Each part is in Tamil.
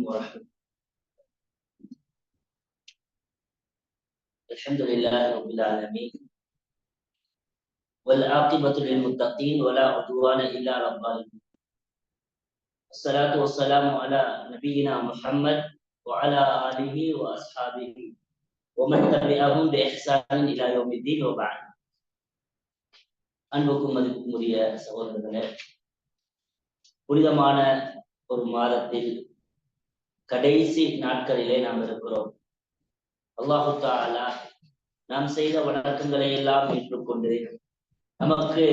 ورحمة. الحمد لله رب العالمين والعاقبة للمتقين ولا عدوان إلا على الظالمين. الصلاة والسلام على نبينا محمد وعلى آله وأصحابه ومن تبعهم بإحسان إلى يوم الدين وبعد. அன்புக்கும் மதிப்புக்குரிய சகோதரர்களே, புனிதமான ஒரு மாதத்தில் கடைசி நாட்களிலே நாம் இருக்கிறோம். அல்லாஹு தஆலா நாம் செய்த வணக்கங்களை எல்லாம் ஏற்றுக்கொண்டு நமக்கு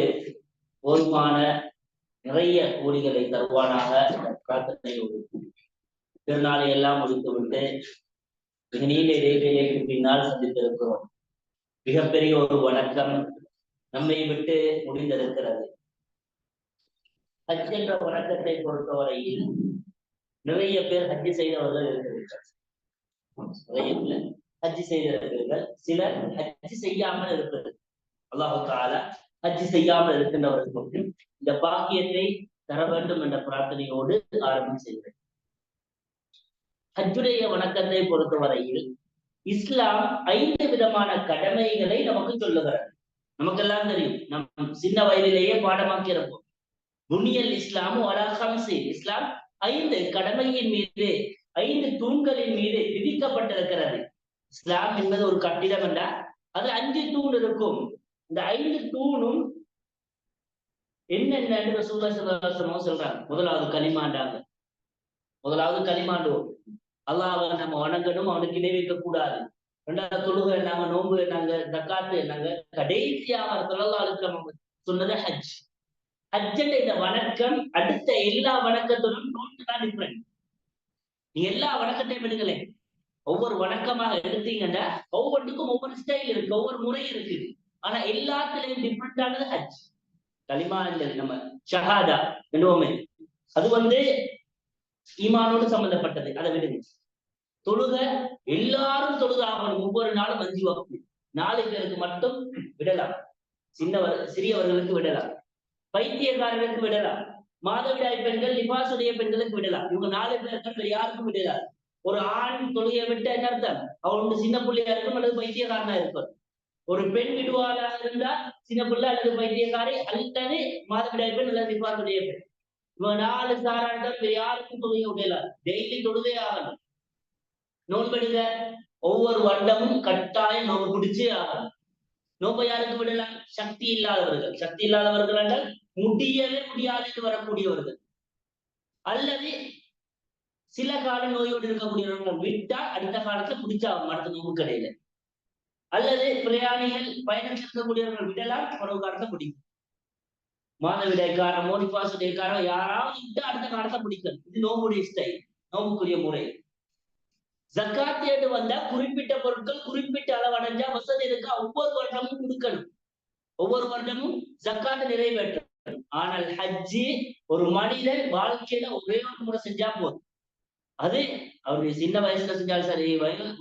போதுமான நிறைய கூலிகளை தருவானாக பிரார்த்தனையோடு திருநாளை எல்லாம் முடித்துவிட்டு மிக நீண்ட இடைவெளிக்கு பின்னால் சந்தித்திருக்கிறோம். மிகப்பெரிய ஒரு வணக்கம் நம்மை விட்டு முடிந்திருக்கிறது. ஹஜ் என்ற வணக்கத்தை பொறுத்தவரையில் நிறைய பேர் ஹஜ் செய்தவர்கள் இருக்கிறார்கள். ஹஜ் செய்திருக்கிறீர்கள், சிலர் ஹஜ் செய்யாமல் இருக்கிறது. அல்லாஹு தஆலா ஹஜ் செய்யாமல் இருக்கின்றவர்களுக்கு இந்த பாக்கியத்தை தர வேண்டும் என்ற பிரார்த்தனையோடு ஆரம்பம் செய்கிறேன். ஹஜ்ஜுடைய வணக்கத்தை பொறுத்தவரையில் இஸ்லாம் 5 விதமான கடமைகளை நமக்கு சொல்லுகிறது. நமக்கெல்லாம் தெரியும், நம் சின்ன வயதிலேயே பாடமாக்கி இருப்போம். புனியல் இஸ்லாமு அலா ஹம்ஸி, இஸ்லாம் 5 கடமையின் மீது 5 தூண்களின் மீது விதிக்கப்பட்டிருக்கிறது. இஸ்லாம் என்பது ஒரு கட்டிடம் என்றால் அது 5 தூண் இருக்கும். இந்த 5 தூணும் என்னென்ன ரசூலுல்லாஹி ஸல்லல்லாஹு அலைஹி வஸல்லம் சொல்றாங்க. முதலாவது கலிமாண்டாங்க. முதலாவது கலிமாண்டுவோம். அல்லாஹ்வை நம்ம வணங்கணும், அவனுக்கு இணை வைக்க கூடாது. 2வது தொழுகை நாங்க, நோன்பு நாங்க, ஜக்காத்து நாங்க. கடைசியாக ஸல்லல்லாஹு அலைஹி வஸல்லம் சொன்னது ஹஜ். ஹஜ் இந்த வணக்கம் அடுத்த எல்லா வணக்கத்துடன் டோட்டலா டிஃபரெண்ட். நீ எல்லா வணக்கத்தையும் எடுங்களேன், ஒவ்வொரு வணக்கமாக எடுத்தீங்கன்னா ஒவ்வொன்றுக்கும் ஒவ்வொரு ஸ்டைல் இருக்கு, ஒவ்வொரு முறை இருக்குது. ஆனா எல்லாத்துலயும் டிஃபரெண்டானது ஹஜ். கலிமா நம்ம ஷஹாதா என்னவோமே, அது ஈமானோடு சம்பந்தப்பட்டது, அதை விடுங்க. தொழுக எல்லாரும் தொழுக ஆகணும். ஒவ்வொரு நாளும் 5 வக்து. 4 பேருக்கு மட்டும் விடலாம், சிறியவர்களுக்கு விடலாம், பைத்தியக்காரர்களுக்கு விடலாம், மாதவிடாய் பெண்கள், நிபாசுடைய பெண்களுக்கு விடலாம். இவங்க 4 பேருக்கு யாருக்கும் விடலாம். ஒரு ஆண் தொழுகையை விட்டு என்ன அர்த்தம்? அவன் சின்ன பிள்ளையா இருக்கும் அல்லது பைத்தியக்காரனா இருக்கும். ஒரு பெண் விடுவாராக இருந்தா சின்ன பிள்ளை அல்லது பைத்தியக்காரி அல்லது மாதவிடாய் பெண் அல்லது நிபாசுடைய பெண். இவன் 4 சாராட்டம் யாருக்கும் தொழுகை விடலாம். டெய்லி தொழுதே ஆகணும். நோன்பெடுங்க, ஒவ்வொரு வருடமும் கட்டாயம் நோன்பு பிடிச்சே ஆகணும். நோன்பை யாருக்கு விடலாம்? சக்தி இல்லாதவர்கள். சக்தி இல்லாதவர்கள் என்றால் முடியவே முடியாது வரக்கூடியவர்கள், அல்லது சில கால நோயோடு இருக்கக்கூடியவர்கள் விட்டா அடுத்த காலத்துல பிடிச்சாகும் அடுத்த நோம்பு கடையில. அல்லது பிரயாணிகள் பயணத்தில் இருக்கக்கூடியவர்கள் விடலாம், ஒரு காலத்தை பிடிக்கும். மாதவிடைக்காரமோ நிபாசுடையக்காரோ யாராவது விட்டு அடுத்த காலத்தை பிடிக்கணும். இது நோம்புடைய ஸ்டைல், நோம்புக்குரிய முறை. ஜக்காத் ஏடு வந்தா குறிப்பிட்ட பொருட்கள் குறிப்பிட்ட அளவடைஞ்சா வசதி இருக்கா ஒவ்வொரு வருடமும் கொடுக்கணும், ஒவ்வொரு வருடமும் ஜக்காத்தை நிறைவேற்றணும். ஆனால் ஹஜ்ஜி ஒரு மனிதன் வாழ்க்கையில ஒரே ஒரு முறை செஞ்சா போதும். அது அவருடைய சின்ன வயசுல செஞ்சாலும் சரி,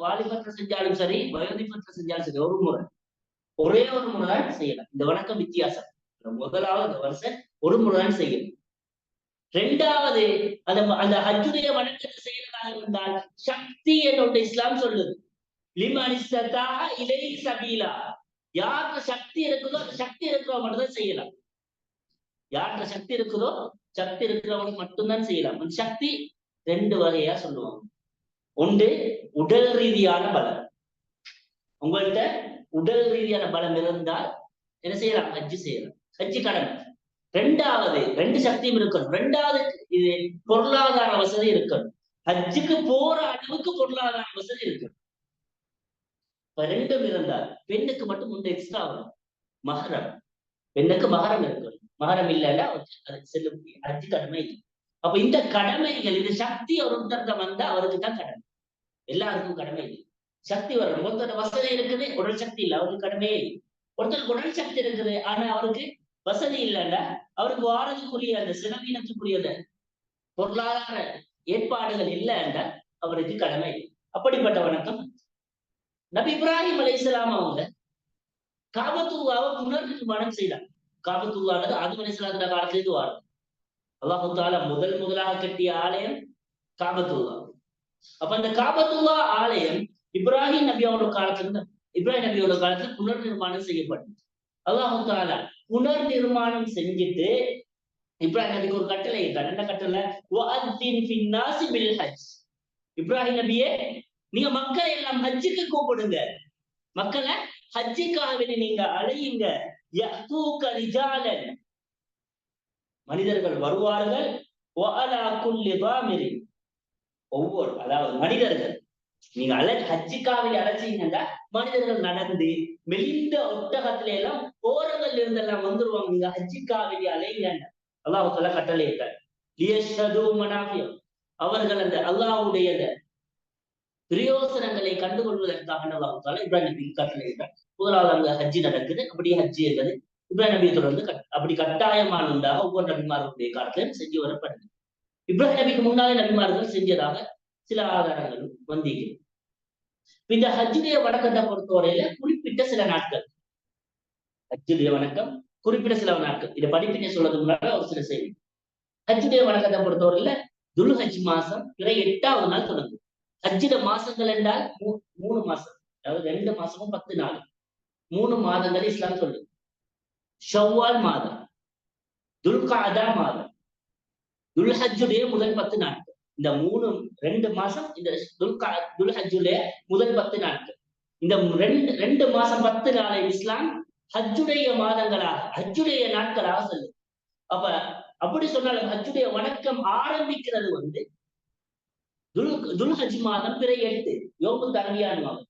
வாலிபத்துல செஞ்சாலும் சரி, வயோதிபத்துல செஞ்சாலும் சரி, ஒரு முறை, ஒரே ஒரு முறை தான் செய்யலாம். இந்த வணக்கம் வித்தியாசம். முதலாவது வருஷம் ஒரு முறை தான் செய்யணும். 2வது அந்த ஹஜ்ஜுடைய வணக்கத்தை செய்யறதாக இருந்தால் சக்தி என்னோட இஸ்லாம் சொல்லுது. லிமன் இஸ்ததா இலைஹி சபீலா, யாருக்கு சக்தி இருக்குதோ அந்த சக்தி இருக்கிறவங்க மட்டும் தான் செய்யலாம். யார்கிட்ட சக்தி இருக்குதோ சக்தி இருக்கிறவங்க மட்டும்தான் செய்யலாம். அந்த சக்தி 2 வகையா சொல்லுவாங்க. ஒன்று உடல் ரீதியான பலம். உங்கள்கிட்ட உடல் ரீதியான பலம் இருந்தால் என்ன செய்யலாம்? ஹஜ்ஜு செய்யலாம், ஹஜ்ஜு கடமை. 2வது 2 சக்தியும் இருக்கணும். 2வது இது பொருளாதார வசதி இருக்கணும். ஹஜ்ஜுக்கு போற அளவுக்கு பொருளாதார வசதி இருக்கணும். 2ம் இருந்தால் பெண்ணுக்கு மட்டும் ஒன்று எக்ஸ்ட்ரா வரும், மஹரம். பெண்ணுக்கு மஹரம் இருக்கணும். மஹரம் இல்லைன்னா செல்ல முடியும், ஹஜ்ஜு கடமை இல்லை. அப்ப இந்த கடமைகள், இது சக்தி ஒருத்தர்கிட்ட வந்தா அவருக்கு தான் கடமை, எல்லாருக்கும் கடமை இல்லை. சக்தி வரணும். ஒருத்தர் வசதி இருக்குது, உடல் சக்தி இல்லை, அவருக்கு கடமையே இல்லை. ஒருத்தருக்கு உடல் சக்தி இருக்குது ஆனா அவருக்கு வசதி இல்லைன்னா அவருக்கு வாரதுக்குரிய அந்த செலவீனத்துக்குரிய பொருளாதார ஏற்பாடுகள் இல்லை என்றால் அவருக்கு கடமை இல்லை. அப்படிப்பட்ட வணக்கம் நபி இப்ராஹிம் அலைஹிஸ்ஸலாம் அவங்க காபத்துல்லாவை புனர்நிர்மாணம் செய்தார். காபத்துல்லானது ஆதம் அலைஹிஸ்ஸலாத்துடைய காலத்திலிருந்து வாழும். அல்லாஹு தஆலா முதலாக கட்டிய ஆலயம் காபத்துல்லா. அப்ப அந்த காபத்துல்லா ஆலயம் இப்ராஹிம் நபியோட காலத்துல புனர் நிர்மாணம் செய்யப்பட்டது. அல்லாஹு தாலா புனர் நிர்மாணம் செஞ்சுட்டு இப்ராஹிம் நபிக்கு ஒரு கட்டளை இட்டார். என்ன கட்டளை? இப்ராஹிம் நபியே, நீங்க மக்களை எல்லாம் ஹஜ்ஜுக்கு கூப்பிடுங்க, மக்களை ஹஜ்ஜுக்காக நீங்க அழையுங்க. மனிதர்கள் வருவார்கள். ஒவ்வொரு, அதாவது மனிதர்கள் நீங்க ஹஜ்ஜுக்காக அழைச்சீங்கன்னா மனிதர்கள் நடந்து மெலிந்த ஒட்டகத்தில எல்லாம் ஓரங்கள் இருந்தெல்லாம் வந்துருவாங்க. நீங்க ஹஜ்ஜுக்காக அலைங்க அல்லாஹ் தஆலா கட்டளையிட்டார். அவர்கள் அந்த அல்லாஹ்வுடைய பிரயோசனங்களை கண்டுகொள்வதற்காக அல்லாஹ் தஆலா இப்ராஹிம் நபிக்கு கட்டளையிட்டார். முதலாவது அங்க ஹஜ்ஜி நடக்குது. அப்படியே ஹஜ்ஜி என்பது இப்ராஹிம் நபியை தொடர்ந்து அப்படி கட்டாயமான உண்டாக ஒவ்வொரு நபிமார்களுடைய காலத்திலும் செஞ்சு வரப்படுது. இப்ராஹிம் நபிக்கு முன்னாலே நபிமார்கள் செஞ்சதாக சில ஆதாரங்களும் வந்தீங்க. இந்த ஹஜ்ஜுடைய வணக்கத்தை பொறுத்தவரையில குறிப்பிட்ட சில நாட்கள், ஹஜ்ஜுடைய வணக்கம் குறிப்பிட்ட சில நாட்கள். இதை படிப்பினை சொல்றதுக்கு முன்னால ஒரு சில செய்தி. ஹஜ்ஜுடைய வணக்கத்தை பொறுத்தவரையில துல் ஹஜ் மாசம் 8வது நாள் தொடங்கும். ஹஜ்ஜுட மாசங்கள் என்றால் 3 மாசம், அதாவது 2 மாசமும் 10 நாள், 3 மாதங்கள் இஸ்லாம் சொல்லுது. ஷவ்வால் மாதம், துல்காதா மாதம், துல்ஹஜ்ஜுடைய முதல் 10 நாட்கள். இந்த 2 மாசம் இந்த துல்ஹஜ்ஜுடைய முதல் 10 நாட்கள். இந்த 2 மாசம் 10 நாளை இஸ்லாம் ஹஜ்ஜுடைய மாதங்களாக, ஹஜ்ஜுடைய நாட்களாக சொல்லுது. அப்ப அப்படி சொன்னாலும் ஹஜ்ஜுடைய வணக்கம் ஆரம்பிக்கிறது துல்ஹஜ் மாதம் பிறை 8 யோமு தர்வியான்வாங்க.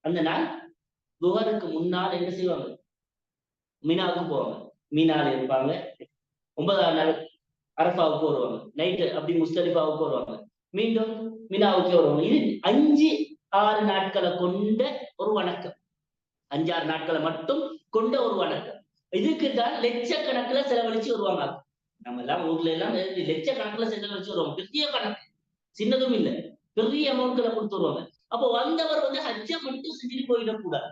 அந்த நாள் துஹருக்கு முன்னால் என்ன செய்வாங்க? மீனாவுக்கு போவாங்க. மீனால இருப்பாங்க. 9ஆம் நாள் அரஃபாவுக்கு வருவாங்க. நைட்டு அப்படி முஸ்தலிஃபாவுக்கு வருவாங்க. மீண்டும் மீனாவுக்கு வருவாங்க. இது 5-6 நாட்களை கொண்ட ஒரு வணக்கம். 5-6 நாட்களை மட்டும் கொண்ட ஒரு வணக்கம். இதுக்கு தான் லட்சக்கணக்கில் செலவழிச்சு வருவாங்க. நம்ம எல்லாம் ஊர்ல எல்லாம் லட்சக்கணக்கில் செலவழிச்சு வருவாங்க. பெரிய கணக்கு, சின்னதும் இல்லை, பெரிய அமௌண்ட்களை கொடுத்து வருவாங்க. அப்போ வந்தவர் ஹஜ்ஜை மட்டும் செஞ்சுட்டு போயிடக்கூடாது.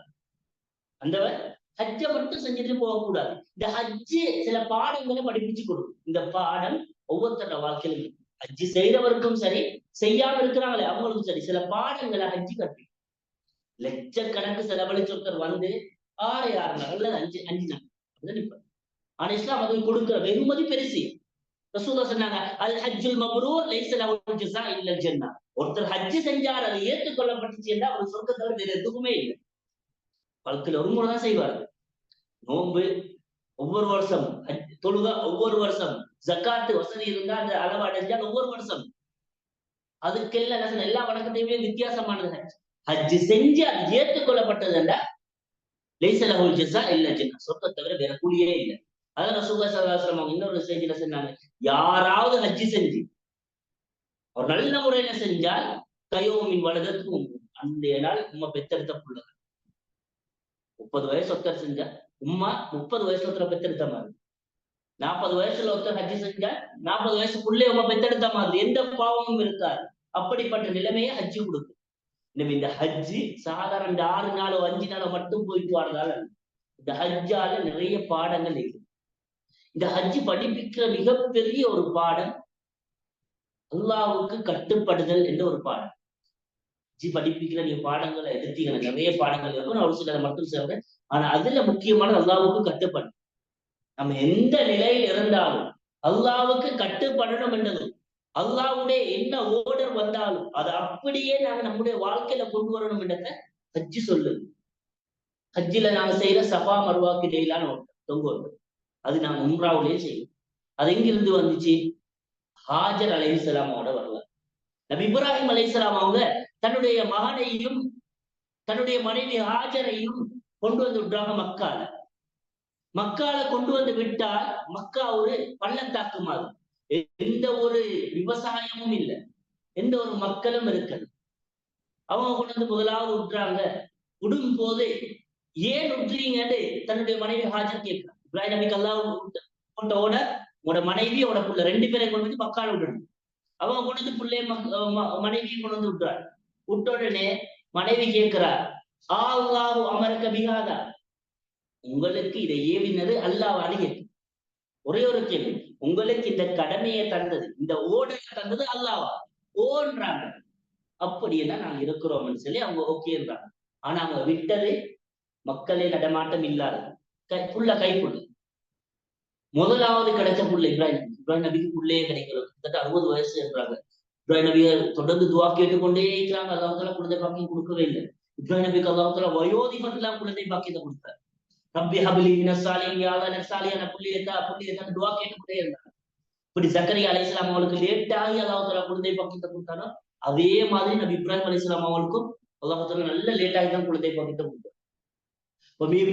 வந்தவர் ஹஜ்ஜை மட்டும் செஞ்சுட்டு போகக்கூடாது. இந்த ஹஜ்ஜு சில பாடங்களை படிப்பிச்சு கொடுக்கும். இந்த பாடம் ஒவ்வொருத்தர வாழ்க்கையிலும், ஹஜ்ஜு செய்யறவருக்கும் சரி, செய்யாம இருக்கிறாங்களே அவங்களுக்கும் சரி, சில பாடங்களை ஹஜ்ஜு கற்பிக்கும். லட்சக்கணக்கு செலவழிச்சு ஒருத்தர் 6 நாள் அல்லது 5 நாள் நிற்பார். ஆனா இஸ்லாம் அது கொடுக்கிற வெகுமதி பெருசு. ரசூலுல்லாஹ் சொன்னாங்க, அல் ஹஜ்ஜுல் மப்ரூர் லைஸ லஹு ஜஸா இல்லல் ஜன்னah. ஒருத்தர் ஹஜ்ஜு செஞ்சார், அது ஏற்றுக்கொள்ளப்பட்டுச்சு என்றால் அவர் சொர்க்கத்தை வேற எதுவுமே இல்லை. வாழ்க்கையில ஒரு முறை தான் செய்வார். நோன்பு ஒவ்வொரு வருஷம், தொழுகை ஒவ்வொரு வருஷம், ஜக்காத்து வசதி இருந்தா அந்த அளவு அடைஞ்சால் ஒவ்வொரு வருஷம். அதுக்கெல்லாம் எல்லா வணக்கத்தையுமே வித்தியாசமானது ஹஜ். ஹஜ் செஞ்சு அது ஏற்றுக்கொள்ளப்பட்டது என்றால் லைஸ லஹு ஜஸா இல்லல் ஜன்னah, சொர்க்கத்தை தவிர வேற கூலியே இல்லை. அதான் ரசூலுல்லாஹ் ஸல்லல்லாஹு அலைஹி வஸல்லம் இன்னொரு செய்தியில சொன்னாங்க, யாராவது ஹஜ் செஞ்சு ஒரு நல்ல முறையில செஞ்சால் கயோமின் வலதத்துக்கும், அந்த நாள் உம்மா பெத்தெடுத்த புள்ள. 30 வயசு ஒருத்தர் செஞ்சா உம்மா 30 வயசுல ஒருத்தர் பெத்தெடுத்த மாதிரி, 40 வயசுல ஒருத்தர் ஹஜ் செஞ்சா 40 வயசு புள்ளே உம்மா பெத்தெடுத்த மாதிரி, எந்த பாவமும் இருக்காது. அப்படிப்பட்ட நிலைமையை ஹஜ்ஜு கொடுக்கும். இந்த ஹஜ்ஜு சாதாரண இந்த 6 நாளோ 5 நாளோ மட்டும் போயிட்டு வரதால, இந்த ஹஜ்ஜால நிறைய பாடங்கள் இருக்கு. இந்த ஹஜ்ஜு படிப்பிக்கிற மிகப்பெரிய ஒரு பாடம் அல்லாஹ்வுக்கு கட்டுப்படுதல் என்ற ஒரு பாடம். ஹஜ்ஜு படிப்பிக்கிற நீங்க பாடங்களை எடுத்தீங்கன்னா நிறைய பாடங்கள் இருக்கும். நான் ஒரு சிலரை மட்டும் சொல்றேன். ஆனா அதுல முக்கியமானது அல்லாஹ்வுக்கு கட்டுப்படும். நம்ம எந்த நிலையில் இருந்தாலும் அல்லாஹ்வுக்கு கட்டுப்படணும் என்றது, அல்லாஹ்வுடைய என்ன ஓர்டர் வந்தாலும் அதை அப்படியே நாங்க நம்முடைய வாழ்க்கையில கொண்டு வரணும் என்றத ஹஜ்ஜு சொல்லுது. ஹஜ்ஜில நாங்க செய்யற சஃபா மர்வாக்கு இடையிலான தொங்குவது, அது நாங்க உம்ராவிலேயே செய்யும். அது எங்கிருந்து வந்துச்சு? ஹாஜர் அலைஹிஸ்ஸலாமோட வரலாறு. நபி இப்ராஹிம் அலைஹிஸ்ஸலாம் அவங்க தன்னுடைய மகனையும் தன்னுடைய மனைவி ஹாஜரையும் கொண்டு வந்து விட்டாங்க மக்கால. மக்கால கொண்டு வந்து விட்டால் மக்கா ஒரு பள்ளத்தாக்கு மாதிரி, எந்த ஒரு விவசாயமும் இல்லை, எந்த ஒரு மக்களும் இருக்கிறது. அவங்க கொண்டு வந்து முதலாவது விட்டுறாங்க. விடும் போது ஏன் விட்டுறீங்கன்னு தன்னுடைய மனைவி ஹாஜர் கேட்கிறாங்க. இப்ராஹிம் நபிக்கு அல்லாஹ் போட்ட ஓடர், உங்களோட மனைவி அவட புள்ள 2 பேரை கொண்டு வந்து மக்கால விடணும். அவங்க கொண்டு வந்து புள்ளைய மனைவியை கொண்டு வந்து விட்டுறாரு. விட்ட உடனே மனைவி கேட்கிறார், அல்லாஹு அமரக பிஹாதா, உங்களுக்கு இதை ஏவினது அல்லாஹ்வான்னு கேட்கு. ஒரே ஒரு கேள்வி, உங்களுக்கு இந்த கடமையை தந்தது, இந்த ஓடரை தந்தது அல்லாஹ்வா? ஓன்றாங்க. அப்படியெல்லாம் நாங்க இருக்கிறோம்னு சொல்லி அவங்க ஓகே இருந்தாங்க. ஆனா அவங்க விட்டது மக்களே நடமாட்டம் இல்லாத கைப்புள்ள. முதலாவது கிடைச்ச புள்ள இப்ராஹிம் நபிக்கு புள்ளையே கிடைக்கிறது கிட்டத்தட்ட 60 வயசு என்றாங்க. இப்ராஹிம் நபியை தொடர்ந்து துவா கேட்டுக்கொண்டே இருக்கிறாங்க. அல்லாஹ் குழந்தை பாக்கியம் கொடுக்கவே இல்லை. இப்ராஹிம் நபிக்கு அல்லாஹ் வயோதிபத்துல குழந்தை பாக்கியத்தை கொடுத்தார். ரப்பி ஹப்லி மினஸ் சாலிஹீன், யா அல்லாஹ் எனக்கு சாலிஹான புள்ளையை துவா கேட்டுக்கொண்டே இருந்தாங்க. இப்படி ஜக்கரியா அலைஹிஸ்ஸலாம் அவங்களுக்கு லேட் ஆகி அல்லாஹ் குழந்தை பாக்கியத்தை கொடுத்தாரோ அதே மாதிரி நபி இப்ராஹிம் அலைஹிஸ்ஸலாம் அவங்களுக்கும் அல்லாஹ் நல்ல லேட் ஆகி தான் குழந்தை பாக்கியத்தை கொடுத்தார்.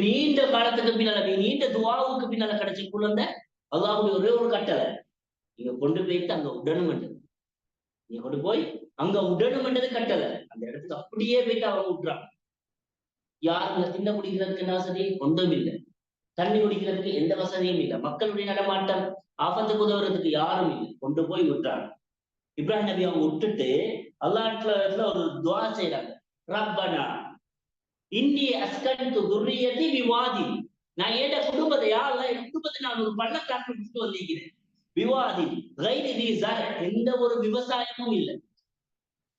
நீண்ட காலத்துக்கு பின்னால நீண்ட துவாவுக்கு பின்னால கிடைச்ச குழந்தை அல்லாஹ்வுடைய ஒரே ஒரு கட்டளை, நீங்க கொண்டு போயிட்டு அங்க உடனும். நீங்க கொண்டு போய் அங்க உடனும்ன்றது கட்டளை. அந்த இடத்துக்கு அப்படியே போயிட்டு அவங்க விட்டுறாங்க. யாருங்க தின்ன குடிக்கிறதுக்கு என்ன வசதி? ஒன்றும் இல்லை. தண்ணி குடிக்கிறதுக்கு எந்த வசதியும் இல்லை. மக்களுடைய நடமாட்டம் ஆபத்துக்கு உதவுறதுக்கு யாரும் இல்லை. கொண்டு போய் விட்டுறாங்க. இப்ராஹிம் நபி அவங்க விட்டுட்டு அல்லாஹ்ல ஒரு துவா செய்யறாங்க. ரப்பனா இன்னி அஸ்கன்து துர்ரியதி பிவாதி, நான் ஏட குடும்பத்தை என் குடும்பத்தை நான் ஒரு பள்ளத்தாக்கு விட்டு வந்திருக்கிறேன். விவாதி கைரி தி ஸர், எந்த ஒரு விவசாயமும் இல்லை.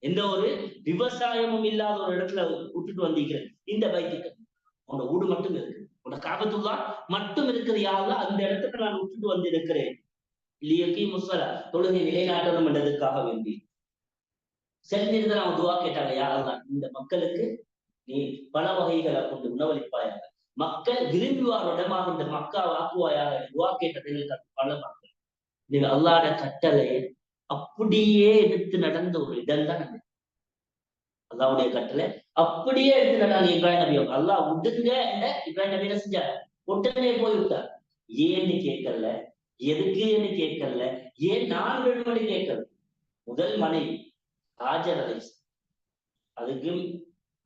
எந்த ஒரு விவசாயமும் இல்லாத ஒரு இடத்துல விட்டுட்டு வந்திருக்கிறேன். இந்த பைத்துக்கு உன்னோட வீடு மட்டும் இருக்கு, உன்னோட காபத்துல்லா மட்டும் இருக்குது. யாரெல்லாம் அந்த இடத்துல நான் விட்டுட்டு வந்து இருக்கிறேன். இல்லையக்கி முஸ்ஸலா, தொழுகை நிலைநாட்டணும் என்றதுக்காக வேண்டி செல்லிருந்து நான் துவா கேட்டாங்க. யாரெல்லாம் இந்த மக்களுக்கு நீ பல வகைகளை கொண்டு உணவளிப்பாயாக, மக்கள் விரும்புவார் இடமாக இந்த மக்கா வாக்குவாயாக துவா கேட்டதை பல மக்கள். நீங்க அல்லாஹ்வுடைய கட்டளையை அப்படியே எடுத்து நடந்த ஒரு இடம் தான் அல்லாஹ்வுடைய கட்டளை அப்படியே எடுத்து நடந்தாங்க இப்ராஹிம் நபி. அல்லாஹ் விடுங்க என்ற இப்ராஹிம் நபி என்ன செஞ்சார்? உடனே போய் விட்டார். ஏன்னு கேட்கல, எதுக்குன்னு கேட்கல, ஏன் நான் வேணும்னு கேட்கல. முதல் மனைவி ஹாஜர் அலைஹிஸ்ஸலாம்,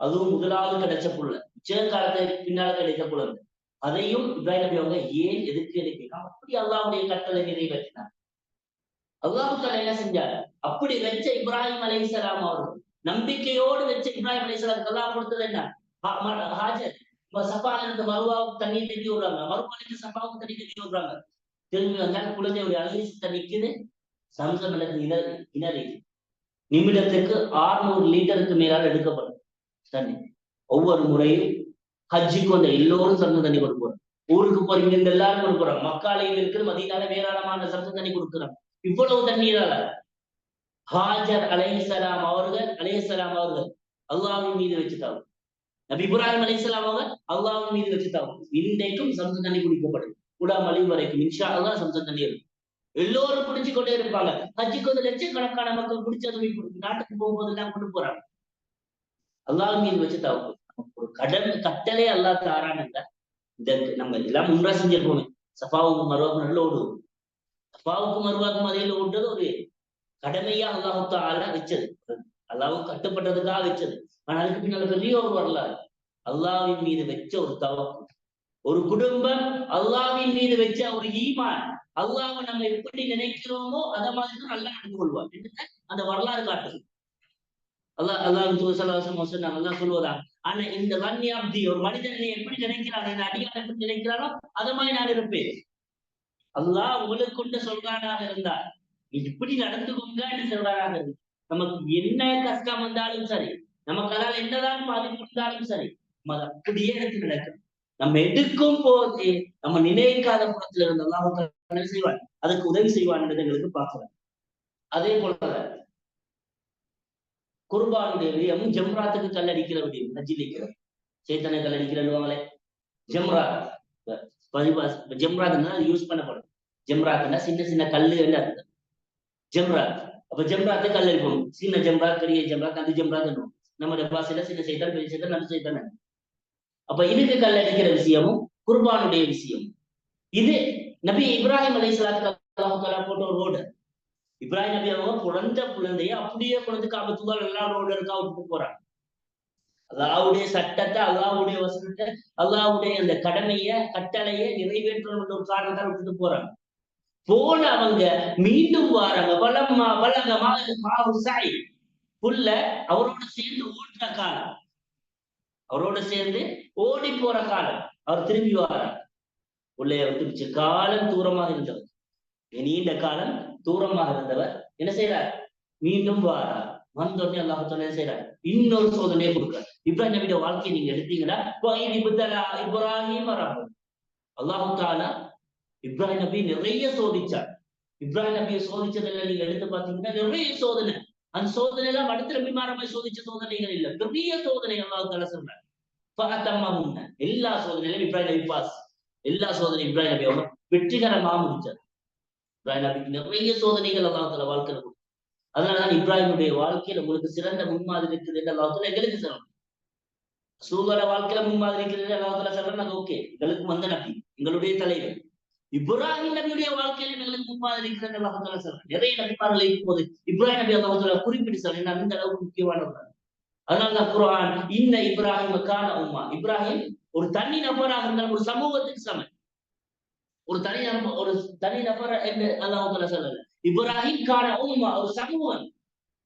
அதுவும் முதலாவது கிடைச்ச புள்ள, உச்ச காலத்துக்கு பின்னால கிடைத்த குழந்தை, அதையும் இப்ராஹிம் நபி அவங்க ஏன் எதுக்குன்னு கேட்காம அப்படி அல்லாஹ்வுடைய கட்டளை நிறைவேற்றினார். அல்லாஹ் தஆலா என்ன செஞ்சார்? அப்படி வச்ச இப்ராஹிம் அலைஹிஸ்ஸலாம் அவர்கள் நம்பிக்கையோடு வச்ச இப்ராஹிம் அலைஹிஸ்ஸலாம் அல்லாஹ் கொடுத்தது என்ன? ஹாஜர் சஃபால இருந்து மருவாவுக்கு தண்ணி தட்டி விடுறாங்க, மருவால இருந்து சஃபாவுக்கு தண்ணி தட்டி விடுறாங்க. திரும்பி வந்தால் குழந்தையுடைய அலைஹிஸ்ஸலாம் நிக்குது. சம்சம் கிணறு நிமிடத்துக்கு 600 லிட்டருக்கு மேலால் எடுக்கப்படும் தண்ணி. ஒவ்வொரு முறையும் ஹஜ்ஜிக்கு வந்த எல்லோரும் சம்சம் தண்ணி கொடுக்குறோம். ஊருக்கு போறீங்க எல்லாரும் கொடுக்குறோம். மக்காலையில் இருக்கிற மதீனால ஏராளமான சம்சம் தண்ணி கொடுக்குறோம். இவ்வளவு தண்ணீரால ஹாஜர் அலைஹிஸ்ஸலாம் அவர்கள் அல்லாஹ்வின் மீது வச்சுட்டாங்க. நபி இப்ராஹிம் அலைஹிஸ்ஸலாம் அவங்க அல்லாஹ்வின் மீது வச்சுட்டாங்க. இன்றைக்கும் சம்சம் தண்ணி குடிக்கப்படும். குடாமலி வரைக்கும் இன்ஷா அல்லாஹ் சம்சம் தண்ணி இருக்கும். எல்லோரும் குடிச்சு கொண்டே இருப்பாங்க. ஹஜ்ஜிக்கு வந்து லட்சக்கணக்கான மக்கள் குடிச்சது நாட்டுக்கு போகும்போது எல்லாம் கொண்டு போறாங்க. அல்லாஹ் மீது வச்சுட்டாங்க. ஒரு கட்டளை அல்லாஹ் தாரானுங்க. இந்த நம்ம எல்லாம் முன்றா செஞ்சிருப்போமே, சஃபாவுக்கு மருவாக்கு நல்ல ஓடுவோம். சஃபாவுக்கு மருவாக்கும் அதையில ஓடுறது ஒரு கடமையா அல்லாஹ் தஆலா வச்சது, அல்லாஹ் கட்டுப்பட்டதுக்காக வச்சது. ஆனா அதுக்கு பின்னால பெரிய ஒரு வரலாறு. அல்லாஹ்வின் மீது வச்ச ஒரு தவக்கு, ஒரு குடும்பம் அல்லாஹ்வின் மீது வச்ச ஒரு ஈமான், அல்லாஹ்வை நம்ம எப்படி நினைக்கிறோமோ அத மாதிரி தான் அல்லாஹ் நடந்து கொள்வார். அந்த வரலாறு காட்டுது. அல்லாஹ் சொல்லுவதா, ஆனா இந்த வன்னி அப்தி, ஒரு மனிதனை எப்படி நினைக்கிறான், இந்த அடியான் எப்படி நினைக்கிறானோ அத மாதிரி நான் இருப்பேன். அல்லாஹ் உங்களுக்கு கொண்டு சொல்றானாக இருந்தார், இப்படி நடந்துக்கோங்கன்னு சொல்றானாக இருந்தார். நமக்கு என்ன கஷ்டம் வந்தாலும் சரி, நமக்கு அதால் என்னதான் பாதிப்பு இருந்தாலும் சரி, நம்ம அதை அப்படியே எடுத்து நடக்கும். நம்ம எடுக்கும் போது நம்ம நினைக்காத புறத்துல இருந்து அல்லாஹ் செய்வான், அதுக்கு உதவி செய்வான் எங்களுக்கு பார்க்கலாம். அதே போல குர்பானுடைய விடயம் ஜம்ராத்துக்கு கல் அடிக்கிற விடயம், ஹஜ்ஜில் சேத்தனை கல் அடிக்கிறவாங்களே ஜம்ராத். ஜம்ராத் யூஸ் பண்ணப்படும். ஜம்ராத்னா சின்ன சின்ன கல்லு அர்த்தம். ஜம்ராத் அப்ப ஜம்ராத்து கல் அடிப்போம். சின்ன ஜம்ராத், பெரிய ஜம்ராத், அந்த ஜம்ராத் நம்ம பாசையில சின்ன செய்தான், பெரிய செய்தான், நடு செய்தான். அப்ப இதுக்கு கல் அடிக்கிற விஷயமும் குர்பானுடைய விஷயம். இது நபி இப்ராஹிம் அலைஹிஸ்ஸலாத்துக்கு அல்லாஹ் தஆலா போட்ட ஒரு ரோடு. இப்ராஹிம் நபி அவங்க குழந்தைய அப்படியே குழந்தை காபத்துள்ளாஹ் எல்லா ரோடு இருக்கா விட்டு போறாங்க. அல்லாஹ்வுடைய சட்டத்தை, அல்லாஹ்வுடைய வசனத்தை, அல்லாஹ்வுடைய அந்த கடமைய கட்டளையை நிறைவேற்றணும் ஒரு காரணத்தால் விட்டுட்டு போறாங்க. போன அவங்க மீண்டும் வாராங்க. புல்ல அவரோட சேர்ந்து ஓடுற காலம், அவரோட சேர்ந்து ஓடி போற காலம். அவர் திரும்பி வாரார். உள்ளே விட்டு காலம் தூரமாக இருந்தவர், நீண்ட காலம் தூரமாக இருந்தவர் என்ன செய்யறார்? மீண்டும் வாரார். வந்தோடனே அல்லாஹ் தாலா செய்யறாரு, இன்னொரு சோதனையை கொடுக்குறாரு. இப்ராஹிம் நபியோட வாழ்க்கையை நீங்க எடுத்தீங்கன்னா இப்ராஹிம் அல்லாஹ் தாலா இப்ராஹிம் நபி நிறைய சோதிச்சார். இப்ராஹிம் நபியை சோதிச்சதெல்லாம் நீங்க எடுத்து பாத்தீங்கன்னா நிறைய சோதனை. அந்த சோதனை எல்லாம் அடுத்த நபிமாரமாய் சோதிச்ச சோதனைகள் இல்ல, பெரிய சோதனை அல்லாஹ் தாலா சொல்றாரு. எல்லா சோதனையிலும் இப்ராஹிம் நபி பாஸ். எல்லா சோதனையும் இப்ராஹிம் நபி அவங்க வெற்றிகரமா முடிச்சார். இப்ராஹிம் நபிக்கு நிறைய சோதனைகள் அல்லாஹ் தாலா வாழ்க்கையில கொடுத்தார். அதனாலதான் இப்ராஹிமுடைய வாழ்க்கையில உங்களுக்கு சிறந்த முன்மாதிரி இருக்குது என்று அல்லாஹ் தாலா எங்களுக்கு சொல்லணும். ரசூலுல்லாஹ் வாழ்க்கையில முன்மாதிரி இருக்கிறது அல்லாஹ் தாலா சொல்றாங்க, ஓகே எங்களுக்கு வந்த நபி, எங்களுடைய தலைவர். இப்ராஹிம் நபியுடைய வாழ்க்கையில எங்களுக்கு முன்மாதிரி இருக்கிறது அல்லாஹ் தாலா சொல்றாங்க. நிறைய நபிமார்கள் இருக்கும் போது இப்ராஹிம் நபி அல்லாஹ் தாலா குறிப்பிட்டு சொல்றேன், அந்த அளவுக்கு முக்கியமானவர். அதனாலதான் குர்ஆன் இன்ன இப்ராஹிம கான உம்மா, இப்ராஹிம் ஒரு தனி நபராக இருந்தால் ஒரு சமூகத்துக்கு சமம். ஒரு தனி நபர் என்று அல்லாஹ் தாலா சொல்லல. இப்ராஹிம் கான உம்மா, ஒரு சமூகம்.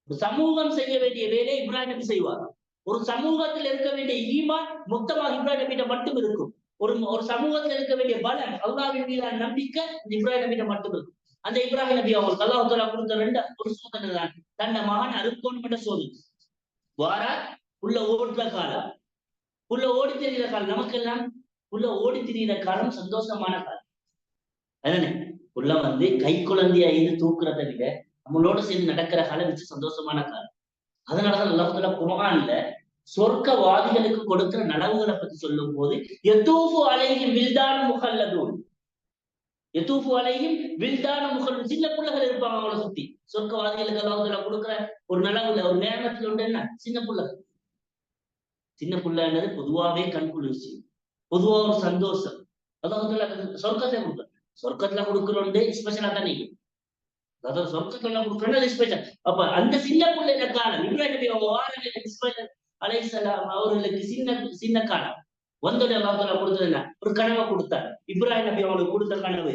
ஒரு சமூகம் செய்ய வேண்டிய வேலையை இப்ராஹிம் நபி செய்வார். ஒரு சமூகத்தில் இருக்க வேண்டிய ஈமான் மொத்தமாக இப்ராஹிம் நபியிட்ட மட்டும் இருக்கும். ஒரு சமூகத்தில் இருக்க வேண்டிய பலம், அல்லாஹ்வின் மீதான நம்பிக்கை இப்ராஹிம் நபியிட்ட மட்டும் இருக்கும். அந்த இப்ராஹிம் நபி அவங்களுக்கு அல்லாஹ் தாலா கொடுத்த ஒரு சோதனை தான், தன்னை மகன் அறுக்கணும் என்ற சோதனை. வாரா உள்ள ஓடுற காலம், உள்ள ஓடி திரிகிற காலம், நமக்கெல்லாம் உள்ள ஓடி திரிகிற காலம் சந்தோஷமான காலம். அதானே உள்ள கை குழந்தையா இருந்து தூக்குறதை விட நம்மளோட சேர்ந்து நடக்கிற காலம் வச்சு சந்தோஷமான காலம். அதனாலதான் அல்லாஹ் தஆலா குர்ஆன்ல சொர்க்கவாதிகளுக்கு கொடுக்கிற நலவுகளை பத்தி சொல்லும் போது யதூஃபு அலைஹிம் வில்தானு முஹல்லதூன், யதூஃபு அலைஹிம் வில்தானு முஹல்லதூன், சின்ன பிள்ளைகள் இருப்பாங்க அவங்கள சுத்தி. சொர்க்கவாதிகளுக்கு அல்லாஹ் தஆலா கொடுக்கிற ஒரு நலவுல ஒரு நேமத்துல உண்டு என்ன, சின்ன பிள்ளைகள். சின்ன பிள்ளைன்றது பொதுவாவே கண் குளிர்ச்சி, பொதுவா ஒரு சந்தோஷம். அல்லாஹ் தஆலா சொர்க்கத்தை கொடுக்குற, சொர்க்கத்துல கொடுக்குறோண்டு ஸ்பெஷலா தான் நீங்க, அதாவது சொர்க்கத்துல கொடுக்குறது ஸ்பெஷல். அப்ப அந்த சின்ன பிள்ளைல காலம் இப்ராஹிம் நபி அவங்க வாரங்கள் இஸ்மாயில் அலைஹிஸ்ஸலாம் அவர்களுக்கு சின்ன காலம் வந்தோட அல்லாஹ் தஆலா கொடுத்தது என்ன, ஒரு கனவை கொடுத்தார். இப்ராஹிம் நபி அவங்களுக்கு கொடுத்த கனவு,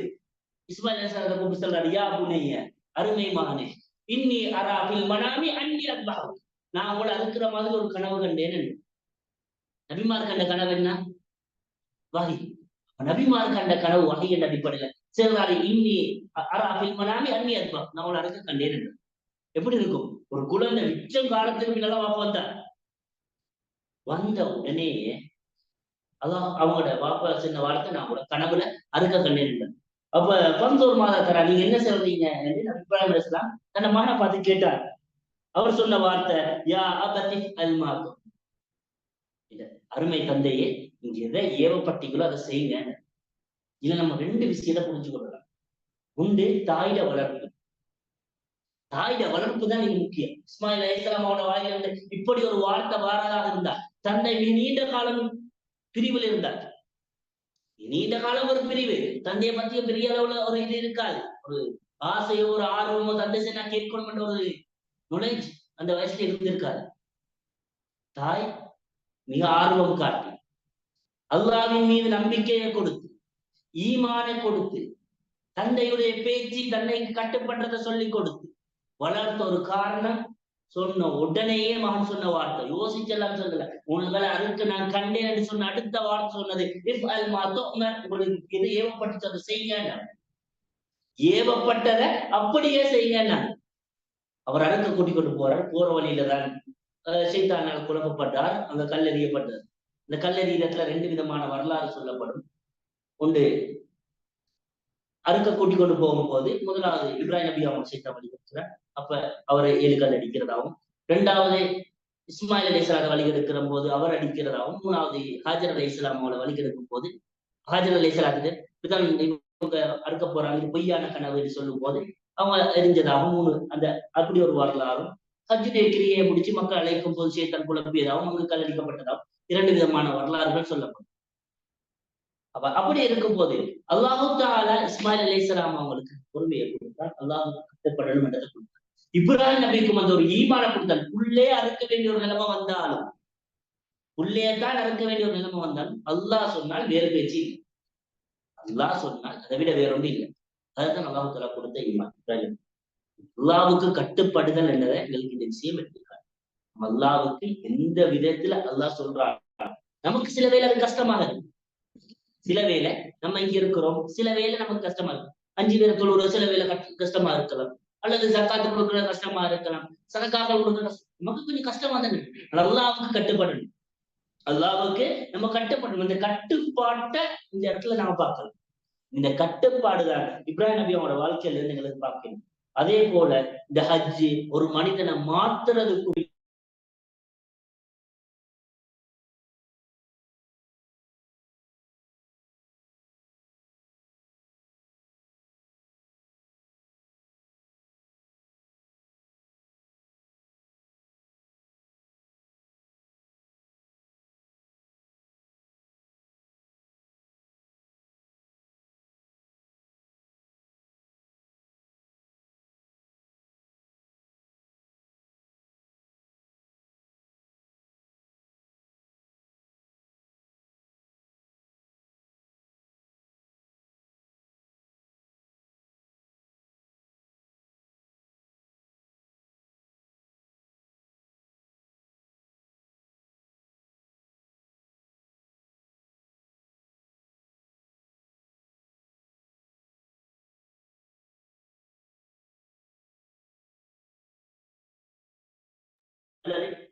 இஸ்மாயில் அலைஹிஸ்ஸலாத்தை கூப்பிட்டு சொல்றாரு, யா புனைய, அருமை மகனே, இன்னி அரா ஃபில் மனாமி அன்னி அத்பஹு, நான் உங்களை அறுக்கிற மாதிரி ஒரு கனவு கண்டேன். நபிமார் கண்ட கனவு என்ன, வஹி. நபிமார் கண்ட கனவு வஹியின் அடிப்படையில சொல்றாரு, இன்னி அரா ஃபில் மனாமி அன்னி அத்பஹு, நான் உங்களை அறுக்க கண்டேன் என்று. எப்படி இருக்கும், ஒரு குழந்தை மிச்சம் காலத்துக்கு நல்லா வாப்பா வந்தார். வந்த உடனே அதான் அவங்களோட வாப்பா சின்ன வார்த்தை, நான் கூட கனவுல அறுக்க கண்டேன். அப்ப 11 மாத தரா நீங்க என்ன சொல்றீங்க என்று இப்ராஹிம் அலைஹிஸ்ஸலாம் தன்னை மகனை பார்த்து கேட்டார். அவர் சொன்ன வார்த்தை, யா அபதி அல்மாது, அருமை தந்தையே, நீங்க எதை ஏவப்பட்டீங்களோ அதை செய்யுங்க. இதுல நம்ம 2 விஷயத்தை புரிஞ்சு கொள்ளலாம். உண்டு தாயிட வளர்ப்பு, தாயிட வளர்ப்பு தான் நீங்க முக்கியம். இஸ்மாயில் அலைஹிஸ்ஸலாம் அவனோட வாயிலிருந்து இப்படி ஒரு வார்த்தை வாரதாக இருந்தார். தந்தை நீண்ட காலம் பிரிவில் இருந்தார், நீண்ட காலம் ஒரு பிரிவு, தந்தையை பத்திய பெரிய அளவுல ஒரு இது இருக்காது, ஒரு ஆசையோ ஒரு ஆர்வமோ தந்தை செய்ய கேட்கணும் என்ற ஒரு நுழைஞ்சு அந்த வயசுல இருந்திருக்காது. தாய் மிக ஆர்வம் காட்டி அல்லாஹ்வின் மீது நம்பிக்கையை கொடுத்து ஈமானை கொடுத்து தந்தையுடைய பேச்சு தன்னை கட்டுப்படுறதை சொல்லி கொடுத்து வளர்த்த ஒரு காரணம். சொன்ன உடனேயே மகன் சொன்ன வார்த்தை, யோசிச்செல்லாம் சொல்லல, உங்களை அறுக்க நான் கண்டேன் என்று சொன்ன அடுத்த வார்த்தை சொன்னது, இஃப் அல் மாத்தோ, உங்களுக்கு இது ஏவப்பட்டு அதை செய்யுங்க, ஏவப்பட்டதை அப்படியே செய்யுங்க. அவர் அறுக்க கூட்டிக் கொண்டு போறார். போற வழியில தான் சைத்தானால் குழப்பப்பட்டார், அங்க கல்லெறியப்பட்டார். இந்த கல்லெறியத்துல 2 விதமான வரலாறு சொல்லப்படும். ஒன்று, அறுக்க கூட்டிக் கொண்டு போகும்போது முதலாவது இப்ராஹிம் நபி அவங்க சைத்தான் வழி கொடுக்கிறார், அப்ப அவரை 7 கல் அடிக்கிறதாகவும், 2வது இஸ்மாயில் அலைஹிஸ்ஸலாம் வழி எடுக்கிற போது அவர் அடிக்கிறதாகவும், 3வது ஹாஜர் அலைஹிஸ்ஸலாம் அவங்களை வழி எடுக்கும் போது ஹாஜர் அலைஹிஸ்ஸலாத்துக்கு அறுக்க போறாங்க பொய்யான கனவு என்று சொல்லும் போது அவங்க எரிஞ்சதாகவும் 3 அந்த அப்படி ஒரு வரலாறும், ஹஜ்ஜுடைய கிரியை முடிச்சு மக்கள் அழைக்கும் போது சைத்தான் குழப்பியதாகவும் அங்கு கல் அடிக்கப்பட்டதாகவும் 2 விதமான வரலாறுகள் சொல்லப்படும். அப்ப அப்படி இருக்கும் போது அல்லாஹு தஆலா இஸ்மாயில் அலைஹிஸ்ஸலாம் அவங்களுக்கு பொறுமையை கொடுத்தார், அல்லாஹ் கட்டுப்படணும் என்றதை கொடுத்தார். இப்ராஹிம் நபிக்கும் அந்த ஒரு ஈமான கொடுத்தார். உள்ளே அறுக்க வேண்டிய ஒரு நிலைமை வந்தாலும், உள்ளே தான் அறுக்க வேண்டிய ஒரு நிலைமை வந்தாலும் அல்லாஹ் சொன்னால் வேறு பேச்சு இல்லை, அல்லாஹ் சொன்னால் அதை விட வேறொன்று இல்லை. அதுதான் அல்லாஹு தஆலா கொடுத்த ஈமான். அல்லாஹ்வுக்கு கட்டுப்படுதல் என்றதை எங்களுக்கு இந்த விஷயம் எடுத்துக்காரு. அல்லாஹ்வுக்கு எந்த விதத்துல அல்லாஹ் சொல்றாங்க, நமக்கு சில வேளை அது கஷ்டமாக இருக்கு, சில வேளை நம்ம இங்க இருக்கிறோம், சில வேளை நமக்கு கஷ்டமா இருக்கும். 5 பேரை தொழுகிற சில வேளை கஷ்டமா இருக்கலாம், அல்லது ஜக்காத்து கொடுக்கிற கஷ்டமா இருக்கலாம், சதக்காக்கள் கொடுக்கிற நமக்கு கொஞ்சம் கஷ்டமா தானே. அல்லாவுக்கு கட்டுப்படணும். அல்லாவுக்கு நம்ம கட்டுப்படணும். இந்த கட்டுப்பாட்டை இந்த இடத்துல நாம பார்க்கலாம். இந்த கட்டுப்பாடுதான் இப்ராஹிம் நபி அவங்களோட வாழ்க்கையில இருந்து எங்களுக்கு பார்க்கணும். அதே போல இந்த ஹஜ்ஜி ஒரு மனிதனை மாத்துறதுக்கு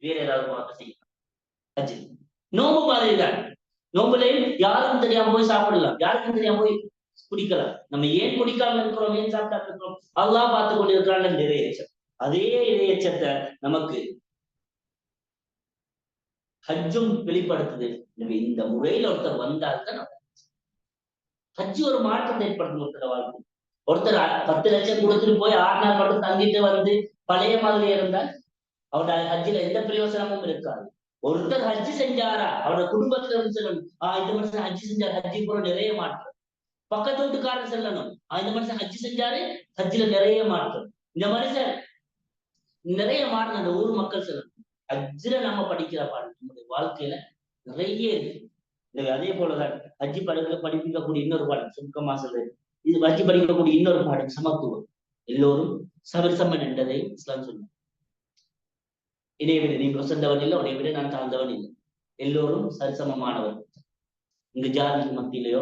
வேற ஏதாவது பார்த்து செய்யலாம். ஹஜ்ஜி நோம்பு மாதிரி தான். நோம்புலையும் யாருக்கும் தெரியாம போய் சாப்பிடலாம், யாருக்கும் தெரியாம போய் குடிக்கலாம். நம்ம ஏன் குடிக்காம இருக்கிறோம், ஏன் சாப்பிடாம இருக்கிறோம், அல்லாஹ் பார்த்து கொண்டு இருக்கிறான் நிறைவேற்றம். அதே இறையச்சத்தை நமக்கு ஹஜ்ஜும் வெளிப்படுத்துது. இந்த முறையில ஒருத்தர் வந்தால்தான் ஹஜ்ஜு ஒரு மாற்றத்தை ஏற்படுத்தும் ஒருத்தர் வாழ்க்கை. ஒருத்தர் 10 லட்சம் கொடுத்துட்டு போய் 6 நாள் மட்டும் தங்கிட்டு வந்து பழைய மாதிரி இருந்தால் அவரோட ஹஜ்ஜில எந்த பிரயோசனமும் இருக்காது. ஒருத்தர் ஹஜ்ஜி செஞ்சாரா அவரோட குடும்பத்துல இருந்து சொல்லணும், இந்த மனுஷன் ஹஜ்ஜி செஞ்சார், ஹஜ்ஜி கூட நிறைய மாற்றம். பக்கத்து வீட்டுக்காரர் சொல்லணும், இந்த மனுஷன் ஹஜ்ஜி செஞ்சாரு, ஹஜ்ஜில நிறைய மாற்றம். இந்த மனுஷன் நிறைய மாற்றம் அந்த ஊர் மக்கள் சொல்லணும். ஹஜ்ஜில நம்ம படிக்கிற பாடம் நம்முடைய வாழ்க்கையில நிறைய இருக்கு. அதே போலதான் ஹஜ்ஜி படிப்பிக்கக்கூடிய இன்னொரு பாடம் சுருக்கமா சொல்றது, இது ஹஜ்ஜி படிக்கக்கூடிய இன்னொரு பாடம் சமத்துவம். எல்லோரும் சமரசமன் என்றதை இஸ்லாம் சொல்லும். இதை விட நீ உசந்தவன் இல்லை, உடைய விட நான் தாழ்ந்தவன் இல்லை, எல்லோரும் சரிசமமானவர். இந்த ஜாதிக்கு மத்தியிலையோ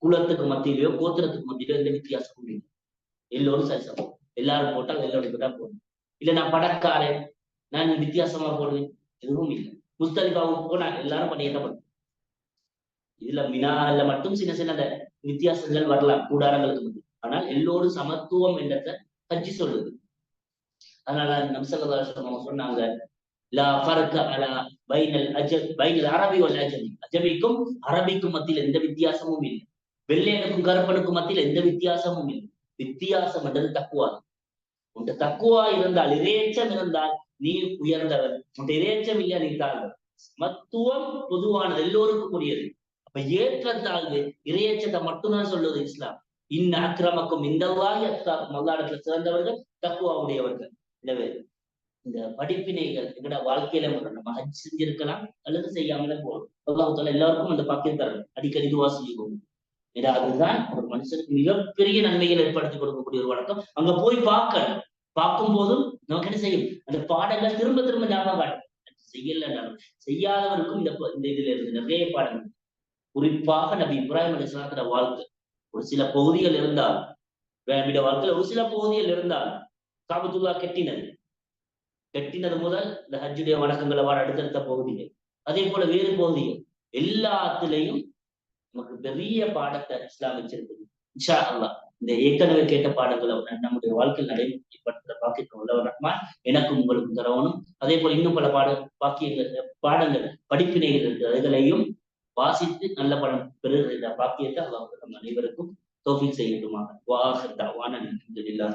குலத்துக்கு மத்தியிலையோ கோத்திரத்துக்கு மத்தியிலோ எந்த வித்தியாசமும் இல்லை. எல்லோரும் சரிசமம். எல்லாரும் போட்டால் எல்லோரும் தான் போடணும். இல்ல நான் பணக்காரன், நான் வித்தியாசமா போடுவேன், எதுவும் இல்லை. முஸ்தலிஃபாவுக்கு போனா எல்லாரும் பண்ணியேற்றப்படும். இதுல மினால மட்டும் சின்ன சின்ன வித்தியாசங்கள் வரலாம் கூடாரங்களுக்கு மத்தியில். ஆனால் எல்லோரும் சமத்துவம் என்றத ஹஜ்ஜி சொல்லுது. அதனால நபி ஸல்லல்லாஹு அலைஹி வஸல்லம் சொன்னாங்க, லா ஃபர்க அலா பைனல் அரபி வல் அஜமி. அஜமிக்கும் அரபிக்கும் மத்தியில் எந்த வித்தியாசமும் இல்லை. வெள்ளையனுக்கும் கருப்பனுக்கும் மத்தியில் எந்த வித்தியாசமும் இல்லை. வித்தியாசம் என்றது தக்குவா. உன் தக்குவா இருந்தால், இறையச்சம் இருந்தால் நீ உயர்ந்தவர். உன் இறையச்சம் இல்லையா நீ தாழ்ந்தவர். சமத்துவம் பொதுவானது, எல்லோருக்கும் கூடியது. அப்ப ஏற்றத்தாழ்வு இறையச்சத்தை மட்டும்தான் சொல்லுவது இஸ்லாம். இன்ன அக்கிரமக்கும் இந்தவாகி அத்தாக்கும், அல்லாஹ்விடத்துல சிறந்தவர்கள் தக்குவா உடையவர்கள். எனவே இந்த படிப்பினைகள் எங்கட வாழ்க்கையில நம்ம ஹஜ் செஞ்சிருக்கலாம் அல்லது செய்யாமல போகணும். அல்லாஹ் தஆலா எல்லாருக்கும் அந்த பாக்கியம் தரணும். அடிக்கடி துஆ செய்வோம். ஏன்னா அதுதான் ஒரு மனுஷனுக்கு மிகப்பெரிய நன்மைகள் ஏற்படுத்தி கொடுக்கக்கூடிய ஒரு வழக்கம். அங்க போய் பார்க்கணும். பார்க்கும் போதும் நமக்கு என்ன செய்யும், அந்த பாடங்கள் திரும்ப திரும்ப ஞாபகம் செய்யலன்னாலும் செய்யாதவருக்கும் இந்த இதுல இருந்து நிறைய பாடங்கள். குறிப்பாக நபி இப்ராஹிம் அலைஹிஸ்ஸலாத்தோட வாழ்க்கை ஒரு சில பகுதிகள் இருந்தால், வாழ்க்கையில ஒரு சில பகுதிகள் இருந்தால், காபத்துல்லா கெட்டினது முதல் இந்த ஹஜ்ஜுடைய வணக்கங்களை வர அடுத்தடுத்த பகுதிகள், அதே போல வேறு பகுதிகள் எல்லாத்திலையும் நமக்கு பெரிய பாடத்தை இஸ்லாம் வச்சிருக்குது. இன்ஷா அல்லாஹ் இந்த ஏற்கனவே கேட்ட பாடங்களை நம்முடைய வாழ்க்கையில் நடைமுறைப்படுத்த பாக்கியம் உள்ளவர் ரஹ்மான் எனக்கும் உங்களுக்கும் தரவணும். அதே போல இன்னும் பல பாடங்கள் படிப்பினைகள் இருக்கு, அதுகளையும் வாசித்து நல்ல படம் பெறுகிற பாக்கியத்தை அல்லாஹ் நம் அனைவருக்கும் தௌஃபீக் செய்யட்டுமாக. வாஹ் தஅவானா அல்ஹம்துலில்லாஹ்.